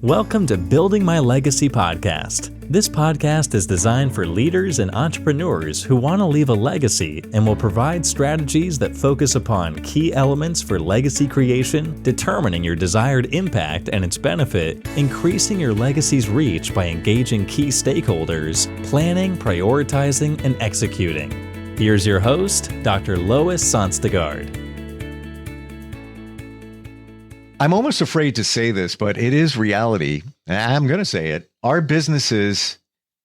Welcome to Building My Legacy podcast. This podcast is designed for leaders and entrepreneurs who want to leave a legacy and will provide strategies that focus upon key elements for legacy creation, determining your desired impact and its benefit, increasing your legacy's reach by engaging key stakeholders, planning, prioritizing, and executing. Here's your host, Dr. Lois Sonstegard. I'm almost afraid to say this, but it is reality. I'm going to say it. Our businesses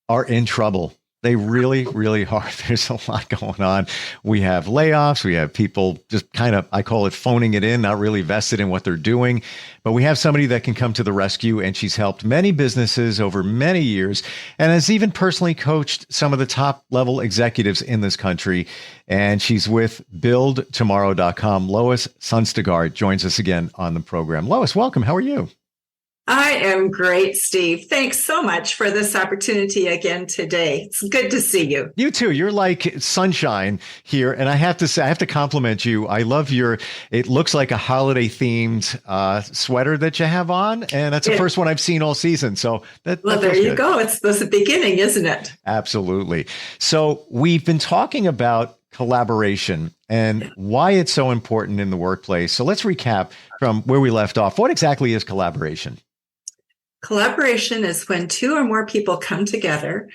are in trouble. They really, really are. There's a lot going on. We have layoffs. We have people just kind of, I call it phoning it in, not really vested in what they're doing. But we have somebody that can come to the rescue, and she's helped many businesses over many years and has even personally coached some of the top level executives in this country. And she's with buildtomorrow.com. Lois Sonstegard joins us again on the program. Lois, welcome. How are you? I am great, Steve. Thanks so much for this opportunity again today. It's good to see you. You too. You're like sunshine here. And I have to say, I have to compliment you. I love it looks like a holiday themed sweater that you have on. And that's the first one I've seen all season. So that there you go. It's the beginning, isn't it? Absolutely. So we've been talking about collaboration and why it's so important in the workplace. So let's recap from where we left off. What exactly is collaboration? Collaboration is when two or more people come together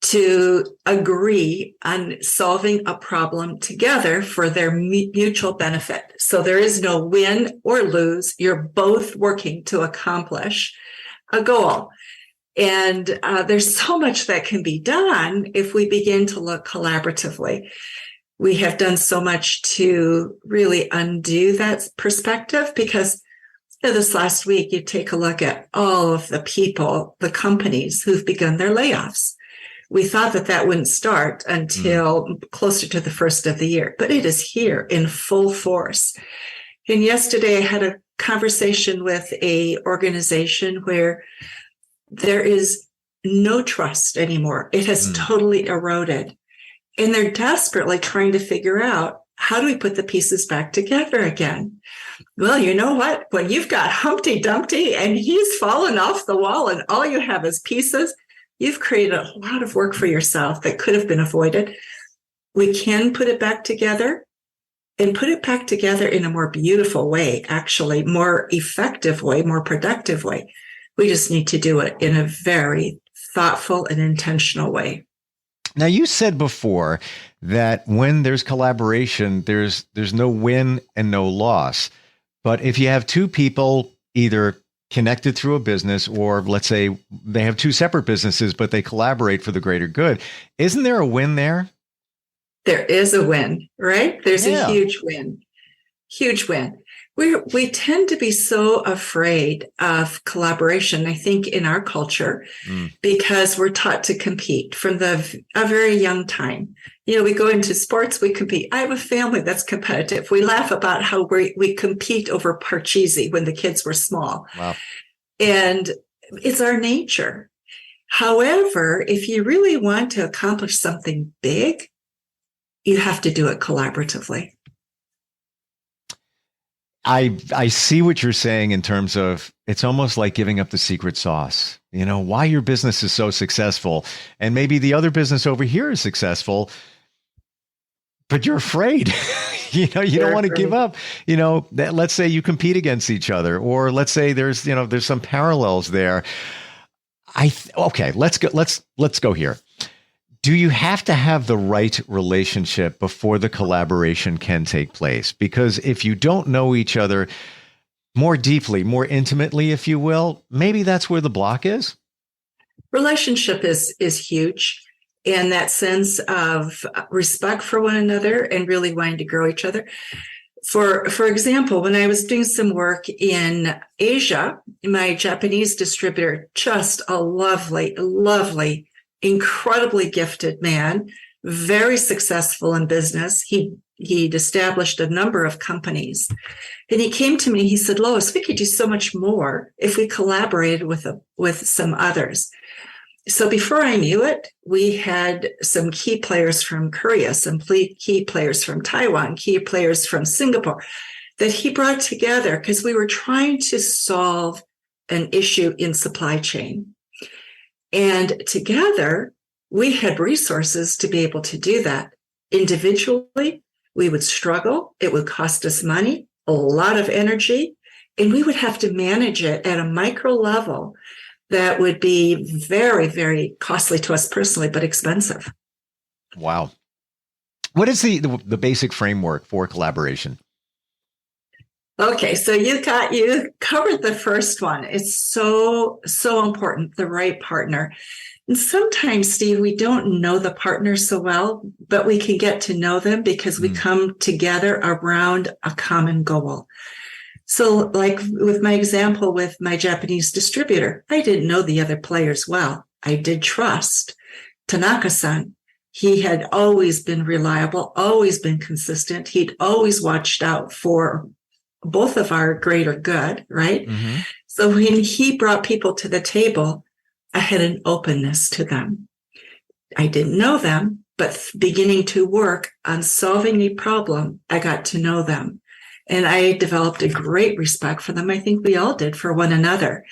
to agree on solving a problem together for their mutual benefit. So there is no win or lose. You're both working to accomplish a goal. And there's so much that can be done if we begin to look collaboratively. We have done so much to really undo that perspective because this last week, you take a look at all of the people, the companies who've begun their layoffs. We thought that wouldn't start until closer to the first of the year, but it is here in full force. And yesterday I had a conversation with an organization where there is no trust anymore. It has totally eroded. And they're desperately trying to figure out, how do we put the pieces back together again? Well, you know what? When you've got Humpty Dumpty and he's fallen off the wall and all you have is pieces, you've created a lot of work for yourself that could have been avoided. We can put it back together and put it back together in a more beautiful way, actually, more effective way, more productive way. We just need to do it in a very thoughtful and intentional way. Now, you said before that when there's collaboration, there's no win and no loss. But if you have two people either connected through a business, or let's say they have two separate businesses, but they collaborate for the greater good, isn't there a win there? There is a win, right? There's a huge win. Huge win. We tend to be so afraid of collaboration, I think, in our culture, because we're taught to compete from a very young time. You know, we go into sports, we compete. I have a family that's competitive. We laugh about how we compete over Parcheesi when the kids were small. Wow. And it's our nature. However, if you really want to accomplish something big, you have to do it collaboratively. I see what you're saying in terms of it's almost like giving up the secret sauce, you know, why your business is so successful. And maybe the other business over here is successful, but you're afraid, you don't want to give up, let's say you compete against each other, or let's say there's some parallels there. Okay, let's go here. Do you have to have the right relationship before the collaboration can take place? Because if you don't know each other more deeply, more intimately, if you will, maybe that's where the block is. Relationship is huge. And that sense of respect for one another and really wanting to grow each other. For example, when I was doing some work in Asia, my Japanese distributor, just a lovely, lovely, incredibly gifted man, very successful in business. He'd established a number of companies. And he came to me, he said, Lois, we could do so much more if we collaborated with some others. So before I knew it, we had some key players from Korea, some key players from Taiwan, key players from Singapore that he brought together because we were trying to solve an issue in supply chain. And together, we had resources to be able to do that. Individually, we would struggle. It would cost us money, a lot of energy, and we would have to manage it at a micro level that would be very, very costly to us personally, but expensive. Wow. What is the basic framework for collaboration? Okay, so you covered the first one. It's so important, the right partner. And sometimes, Steve, we don't know the partner so well, but we can get to know them because we come together around a common goal. So like with my example with my Japanese distributor, I didn't know the other players well. I did trust Tanaka-san. He had always been reliable, always been consistent. He'd always watched out for both of our greater good, right? Mm-hmm. So when he brought people to the table, I had an openness to them. I didn't know them, but beginning to work on solving a problem, I got to know them. And I developed a great respect for them. I think we all did for one another.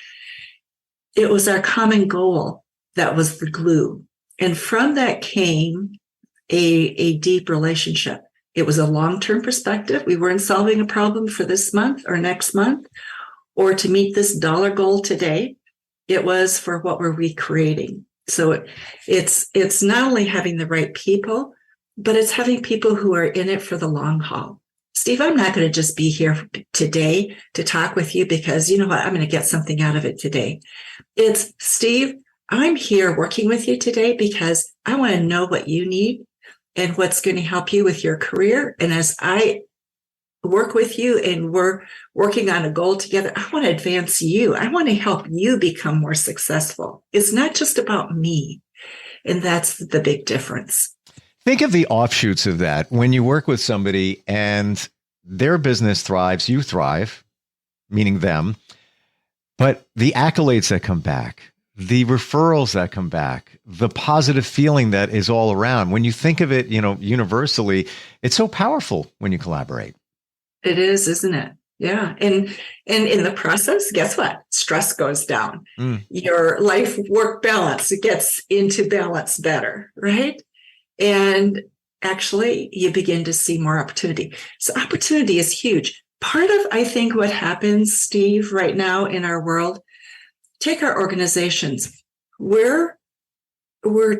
It was our common goal that was the glue. And from that came a deep relationship. It was a long-term perspective. We weren't solving a problem for this month or next month or to meet this dollar goal today. It was for what were we creating. So it's not only having the right people, but it's having people who are in it for the long haul. Steve, I'm not going to just be here today to talk with you because you know what? I'm going to get something out of it today. It's Steve, I'm here working with you today because I want to know what you need and what's going to help you with your career. And as I work with you and we're working on a goal together, I want to advance you. I want to help you become more successful. It's not just about me. And that's the big difference. Think of the offshoots of that. When you work with somebody and their business thrives, you thrive, meaning them. But the accolades that come back, the referrals that come back, the positive feeling that is all around. When you think of it, universally, it's so powerful when you collaborate. It is, isn't it? Yeah. And in the process, guess what? Stress goes down. Your life work balance gets into balance better, right? And actually, you begin to see more opportunity. So opportunity is huge. Part of, I think, what happens, Steve, right now in our world, take our organizations. We're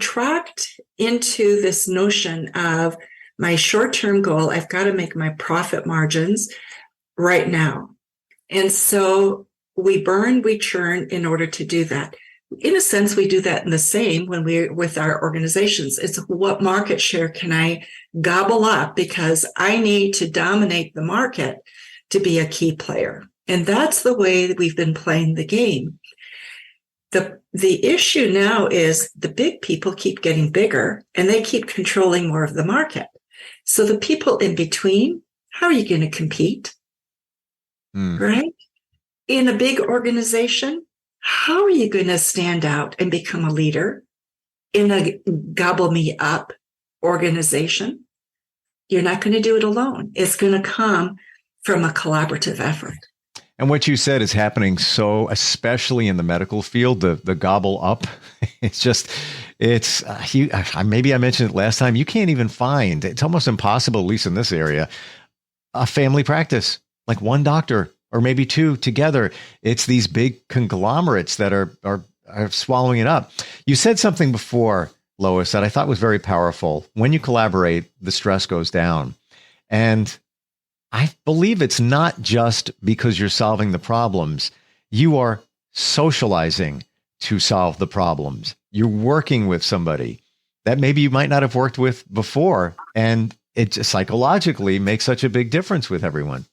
tracked into this notion of my short-term goal. I've got to make my profit margins right now. And so we burn, we churn in order to do that. In a sense, we do that in the same when we're with our organizations. It's what market share can I gobble up because I need to dominate the market to be a key player. And that's the way that we've been playing the game. The issue now is the big people keep getting bigger and they keep controlling more of the market. So the people in between, how are you going to compete? Right? In a big organization, how are you going to stand out and become a leader in a gobble me up organization? You're not going to do it alone. It's going to come from a collaborative effort. And what you said is happening so, especially in the medical field, the gobble up. Maybe I mentioned it last time. You can't even find, it's almost impossible, at least in this area, a family practice, like one doctor or maybe two together. It's these big conglomerates that are swallowing it up. You said something before, Lois, that I thought was very powerful. When you collaborate, the stress goes down. And I believe it's not just because you're solving the problems. You are socializing to solve the problems. You're working with somebody that maybe you might not have worked with before. And it psychologically makes such a big difference with everyone.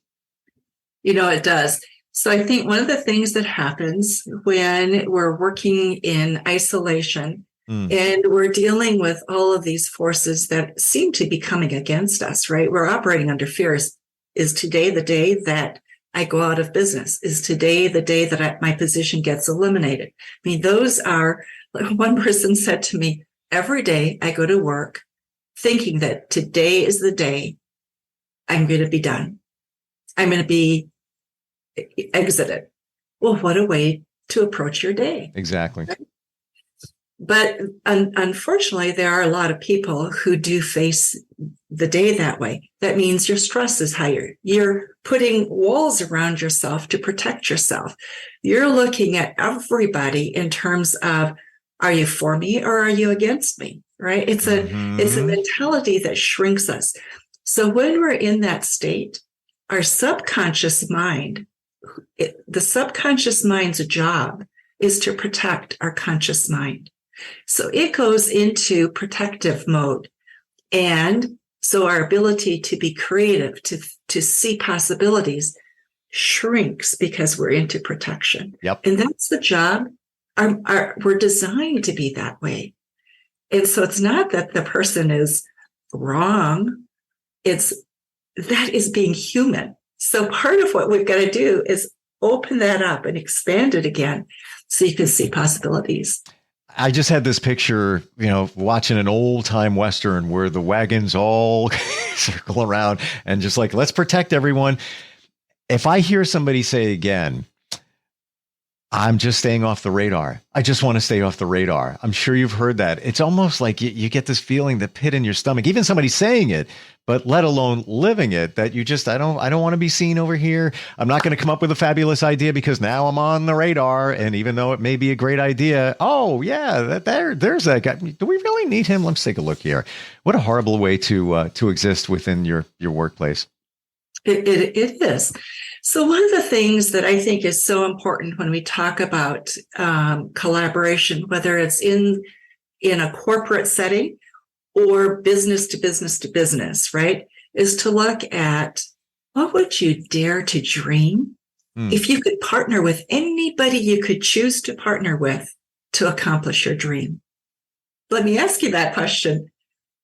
It does. So I think one of the things that happens when we're working in isolation and we're dealing with all of these forces that seem to be coming against us, right? We're operating under fear. Is today the day that I go out of business? Is today the day that my position gets eliminated? I mean, those are, like one person said to me, every day I go to work thinking that today is the day I'm going to be done. I'm going to be exited. Well, what a way to approach your day. Exactly. Right? But unfortunately, there are a lot of people who do face the day that way. That means your stress is higher. You're putting walls around yourself to protect yourself. You're looking at everybody in terms of, are you for me or are you against me? Right? It's a mentality that shrinks us. So when we're in that state, our subconscious mind, the subconscious mind's job is to protect our conscious mind. So it goes into protective mode. And so our ability to be creative, to see possibilities shrinks because we're into protection. Yep. And that's the job. We're designed to be that way. And so it's not that the person is wrong. That is being human. So part of what we've got to do is open that up and expand it again so you can see possibilities. I just had this picture, watching an old time Western where the wagons all circle around and just like, let's protect everyone. If I hear somebody say again, I'm just staying off the radar. I just want to stay off the radar. I'm sure you've heard that. It's almost like you get this feeling, the pit in your stomach, even somebody saying it, but let alone living it, that you just, I don't want to be seen over here. I'm not going to come up with a fabulous idea because now I'm on the radar. And even though it may be a great idea, oh yeah, there's that guy. Do we really need him? Let's take a look here. What a horrible way to exist within your workplace. It is. So one of the things that I think is so important when we talk about collaboration, whether it's in a corporate setting or business to business to business, right, is to look at what would you dare to dream if you could partner with anybody you could choose to partner with to accomplish your dream. Let me ask you that question.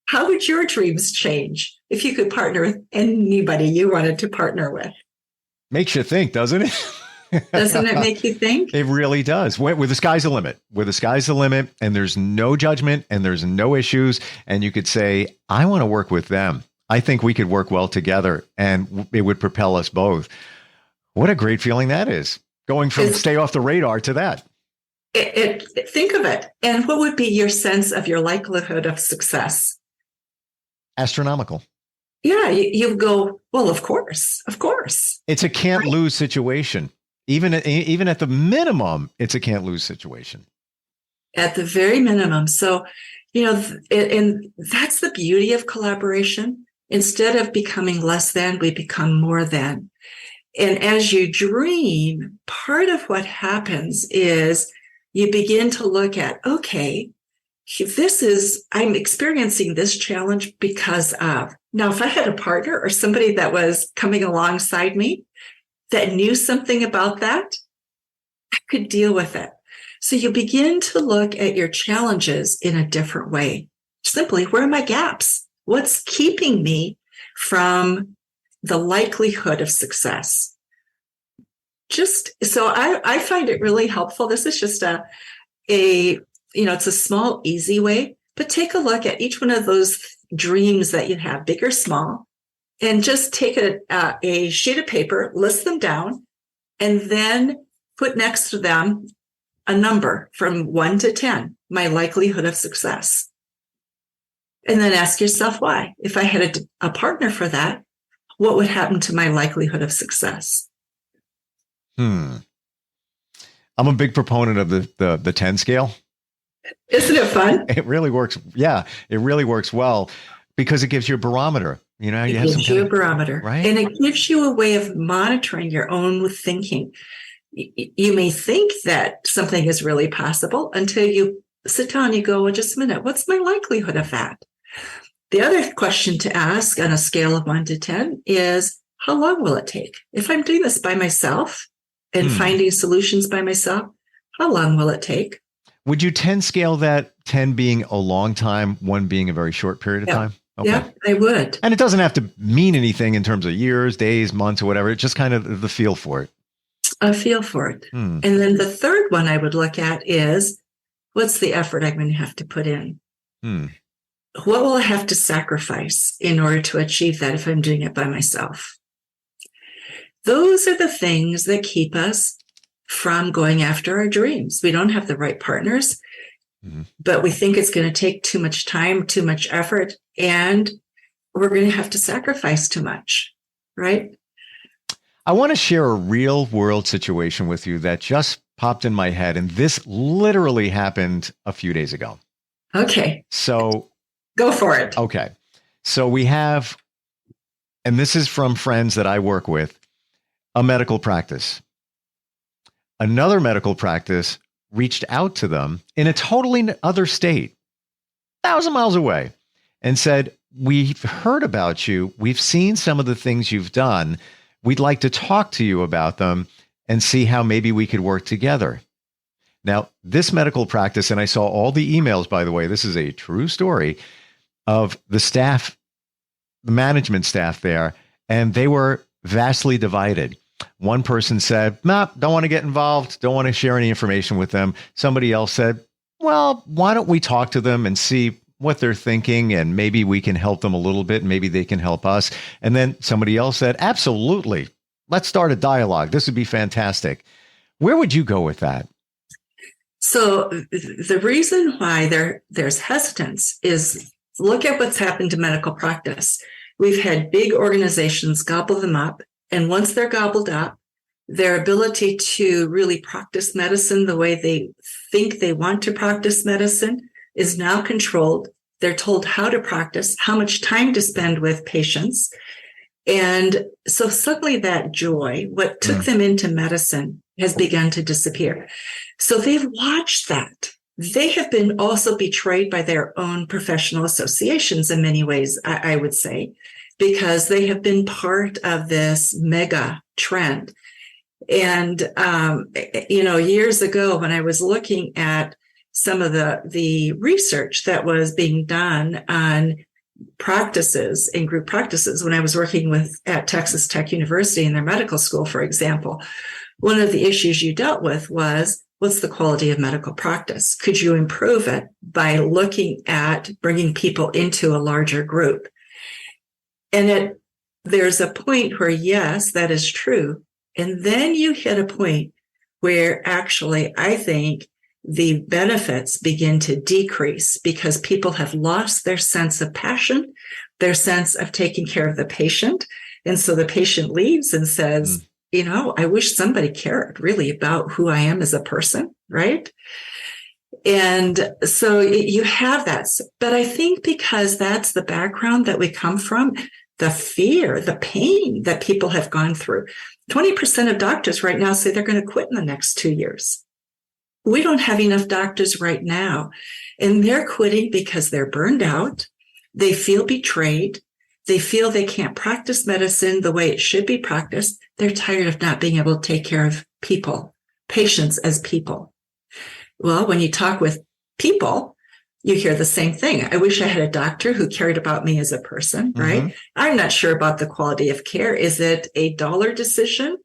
How would your dreams change if you could partner with anybody you wanted to partner with? Makes you think, doesn't it? Doesn't it make you think? It really does. Where the sky's the limit, and there's no judgment and there's no issues. And you could say, I want to work with them. I think we could work well together and it would propel us both. What a great feeling that is, going from stay off the radar to that. Think of it. And what would be your sense of your likelihood of success? Astronomical. Yeah, you go, well, of course. It's a can't lose situation. Even at the minimum, it's a can't lose situation. At the very minimum. So, and that's the beauty of collaboration. Instead of becoming less than, we become more than. And as you dream, part of what happens is you begin to look at, okay, I'm experiencing this challenge because of. Now, if I had a partner or somebody that was coming alongside me that knew something about that, I could deal with it. So you begin to look at your challenges in a different way. Simply, where are my gaps? What's keeping me from the likelihood of success? So I find it really helpful. This is just it's a small, easy way, but take a look at each one of those dreams that you have, big or small, and just take a sheet of paper, list them down, and then put next to them a number from 1 to 10, my likelihood of success. And then ask yourself why. If I had a partner for that, what would happen to my likelihood of success? I'm a big proponent of the 10 scale. Isn't it fun? It really works. Yeah, it really works well because it gives you a barometer. It gives you a barometer, right? And it gives you a way of monitoring your own thinking. You may think that something is really possible until you sit down and you go, well, just a minute, what's my likelihood of that? The other question to ask on a scale of 1 to 10 is, how long will it take? If I'm doing this by myself and finding solutions by myself, how long will it take? Would you 10 scale that, 10 being a long time, 1 being a very short period of time? Okay. Yeah, I would. And it doesn't have to mean anything in terms of years, days, months, or whatever. It's just kind of the feel for it. A feel for it. And then the third one I would look at is, what's the effort I'm going to have to put in? What will I have to sacrifice in order to achieve that if I'm doing it by myself? Those are the things that keep us from going after our dreams. We don't have the right partners, but we think it's going to take too much time, too much effort, and we're going to have to sacrifice too much, right? I want to share a real world situation with you that just popped in my head. And this literally happened a few days ago. Okay. So go for it. Okay. So we have, and this is from friends that I work with, a medical practice. Another medical practice reached out to them in a totally other state, 1,000 miles away, and said, we've heard about you. We've seen some of the things you've done. We'd like to talk to you about them and see how maybe we could work together. Now, this medical practice, and I saw all the emails, by the way, this is a true story of the staff, the management staff there, and they were vastly divided. One person said, nah, don't want to get involved, don't want to share any information with them. Somebody else said, well, why don't we talk to them and see what they're thinking, and maybe we can help them a little bit, and maybe they can help us. And then somebody else said, absolutely, let's start a dialogue. This would be fantastic. Where would you go with that? So the reason why there's hesitance is look at what's happened to medical practice. We've had big organizations gobble them up, and once they're gobbled up, their ability to really practice medicine the way they think they want to practice medicine is now controlled. They're told how to practice, how much time to spend with patients. And so suddenly that joy, what took them into medicine, has begun to disappear. So they've watched that. They have been also betrayed by their own professional associations in many ways, I would say, because they have been part of this mega trend. And, years ago when I was looking at some of the research that was being done on practices and group practices when I was working at Texas Tech University in their medical school, for example, one of the issues you dealt with was, what's the quality of medical practice? Could you improve it by looking at bringing people into a larger group? And there's a point where, yes, that is true. And then you hit a point where actually, I think, the benefits begin to decrease because people have lost their sense of passion, their sense of taking care of the patient. And so the patient leaves and says, I wish somebody cared really about who I am as a person, right? And so you have that. But I think because that's the background that we come from, the fear, the pain that people have gone through. 20% of doctors right now say they're going to quit in the next 2 years. We don't have enough doctors right now, and they're quitting because they're burned out. They feel betrayed. They feel they can't practice medicine the way it should be practiced. They're tired of not being able to take care of people, patients as people. Well, when you talk with people, you hear the same thing. I wish I had a doctor who cared about me as a person, right? I'm not sure about the quality of care. Is it a dollar decision,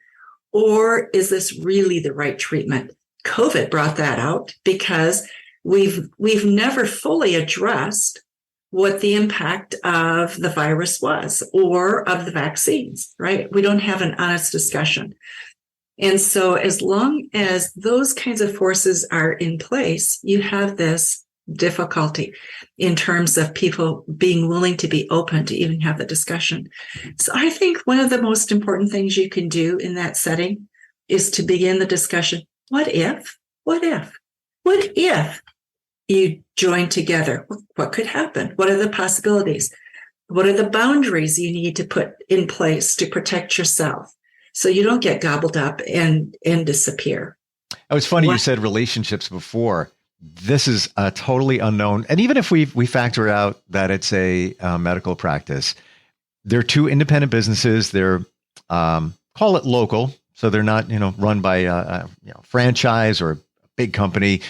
or is this really the right treatment? COVID brought that out because we've never fully addressed what the impact of the virus was or of the vaccines, right? We don't have an honest discussion. And so as long as those kinds of forces are in place, you have this difficulty in terms of people being willing to be open to even have the discussion. So I think one of the most important things you can do in that setting is to begin the discussion. What if you join together? What could happen? What are the possibilities? What are the boundaries you need to put in place to protect yourself so you don't get gobbled up and disappear? Oh, it's funny you said relationships before. This is a totally unknown. And even if we factor out that it's a medical practice, they're two independent businesses. They're call it local. So they're not, run by a franchise or a big company,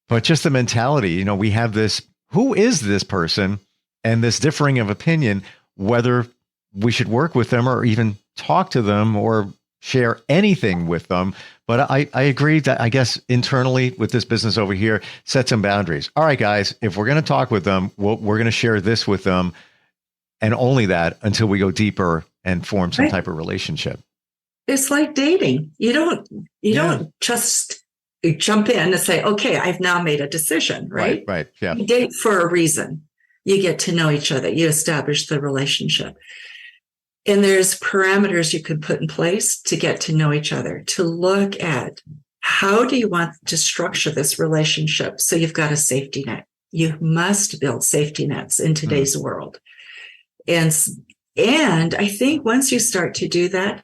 but just the mentality. We have this, who is this person, and this differing of opinion, whether we should work with them or even talk to them or share anything with them. But I agree that I guess internally with this business over here, set some boundaries. All right, guys, if we're going to talk with them, we're going to share this with them, and only that until we go deeper and form some type of relationship. It's like dating. You don't just jump in and say, okay, I've now made a decision, right? Right. Yeah. You date for a reason. You get to know each other. You establish the relationship. And there's parameters you can put in place to get to know each other, to look at how do you want to structure this relationship so you've got a safety net. You must build safety nets in today's world. And I think once you start to do that,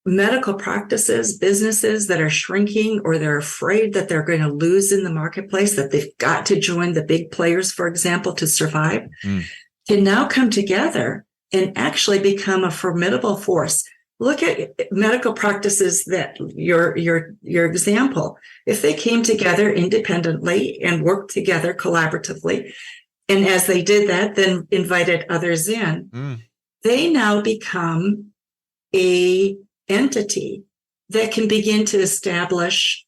medical practices, businesses that are shrinking or they're afraid that they're going to lose in the marketplace, that they've got to join the big players, for example, to survive, can now come together and actually become a formidable force. Look at medical practices that your example. If they came together independently and worked together collaboratively, and as they did that, then invited others in, they now become a entity that can begin to establish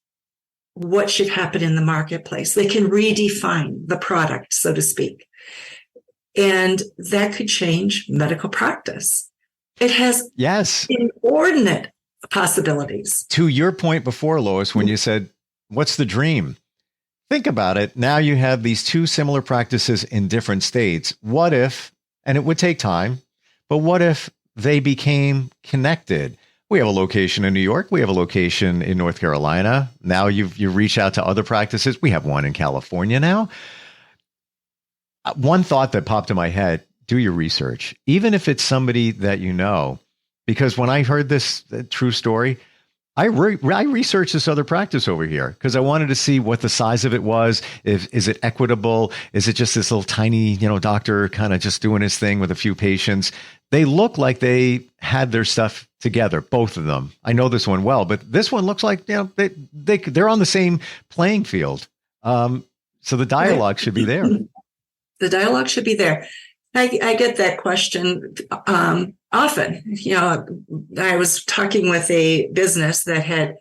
what should happen in the marketplace. They can redefine the product, so to speak. And that could change medical practice. It has inordinate possibilities. To your point before, Lois, when you said, what's the dream? Think about it. Now you have these two similar practices in different states. What if, and it would take time, but what if they became connected? We have a location in New York. We have a location in North Carolina. Now you reach out to other practices. We have one in California now. One thought that popped in my head, do your research, even if it's somebody that you know, because when I heard this true story, I researched this other practice over here because I wanted to see what the size of it was. Is it equitable? Is it just this little tiny, doctor kind of just doing his thing with a few patients? They look like they had their stuff together, both of them. I know this one well, but this one looks like, they're on the same playing field. So the dialogue should be there. The dialogue should be there. I get that question often. I was talking with a business that had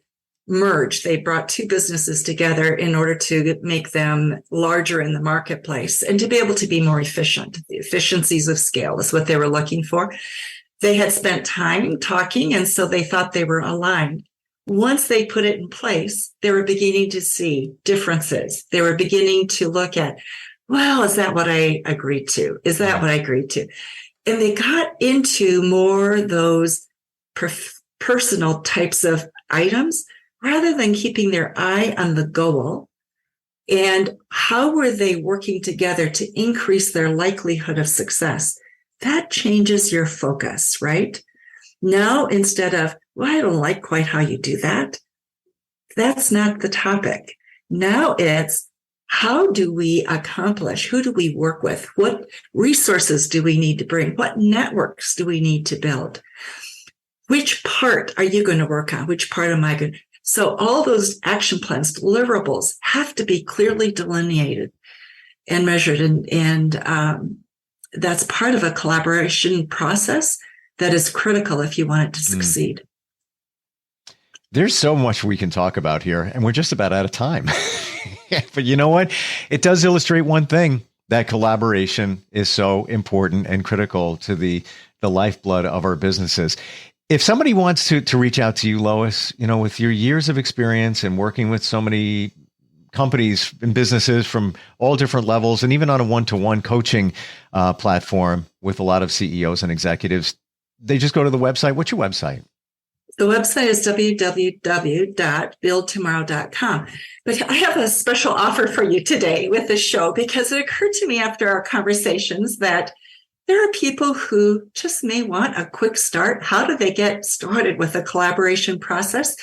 merged. They brought two businesses together in order to make them larger in the marketplace and to be able to be more efficient. The efficiencies of scale is what they were looking for. They had spent time talking, and so they thought they were aligned. Once they put it in place, they were beginning to see differences. They were beginning to look at, well, is that what I agreed to? Is that what I agreed to? And they got into more those personal types of items rather than keeping their eye on the goal. And how were they working together to increase their likelihood of success? That changes your focus, right? Now, instead of, well, I don't like quite how you do that. That's not the topic. Now it's, how do we accomplish? Who do we work with? What resources do we need to bring? What networks do we need to build? Which part are you going to work on? Which part am I going to? So all those action plans, deliverables have to be clearly delineated and measured. And that's part of a collaboration process that is critical if you want it to succeed. There's so much we can talk about here, and we're just about out of time. But you know what? It does illustrate one thing, that collaboration is so important and critical to the lifeblood of our businesses. If somebody wants to reach out to you, Lois, with your years of experience and working with so many companies and businesses from all different levels, and even on a one-to-one coaching platform with a lot of CEOs and executives, they just go to the website. What's your website? The website is www.buildtomorrow.com. But I have a special offer for you today with this show, because it occurred to me after our conversations that there are people who just may want a quick start. How do they get started with a collaboration process?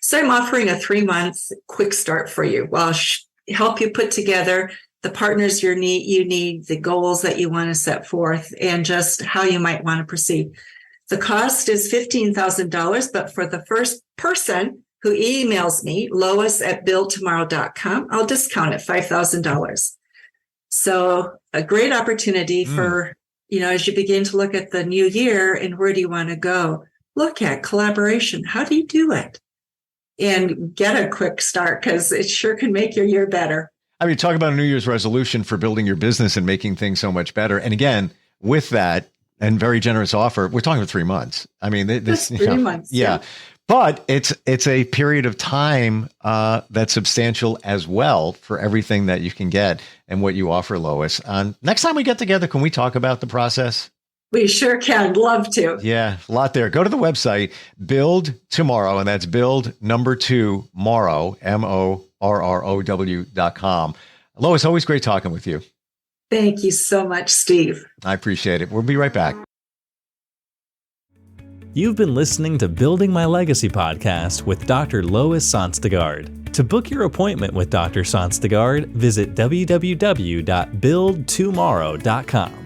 So I'm offering a 3-month quick start for you. I'll help you put together the partners you need, the goals that you want to set forth, and just how you might want to proceed. The cost is $15,000, but for the first person who emails me, lois@buildtomorrow.com, I'll discount it $5,000. So a great opportunity for, as you begin to look at the new year and where do you want to go, look at collaboration. How do you do it? And get a quick start, because it sure can make your year better. I mean, talk about a New Year's resolution for building your business and making things so much better. And again, with that, and very generous offer. We're talking 3 months. I mean, this Just 3 months. Yeah. But it's a period of time that's substantial as well for everything that you can get and what you offer, Lois. Next time we get together, can we talk about the process? We sure can. Love to. Yeah, a lot there. Go to the website, Build Tomorrow, and that's build number 2 Morrow, MORROW.com. Lois, always great talking with you. Thank you so much, Steve. I appreciate it. We'll be right back. You've been listening to Building My Legacy podcast with Dr. Lois Sonstegard. To book your appointment with Dr. Sonstegard, visit www.buildtomorrow.com.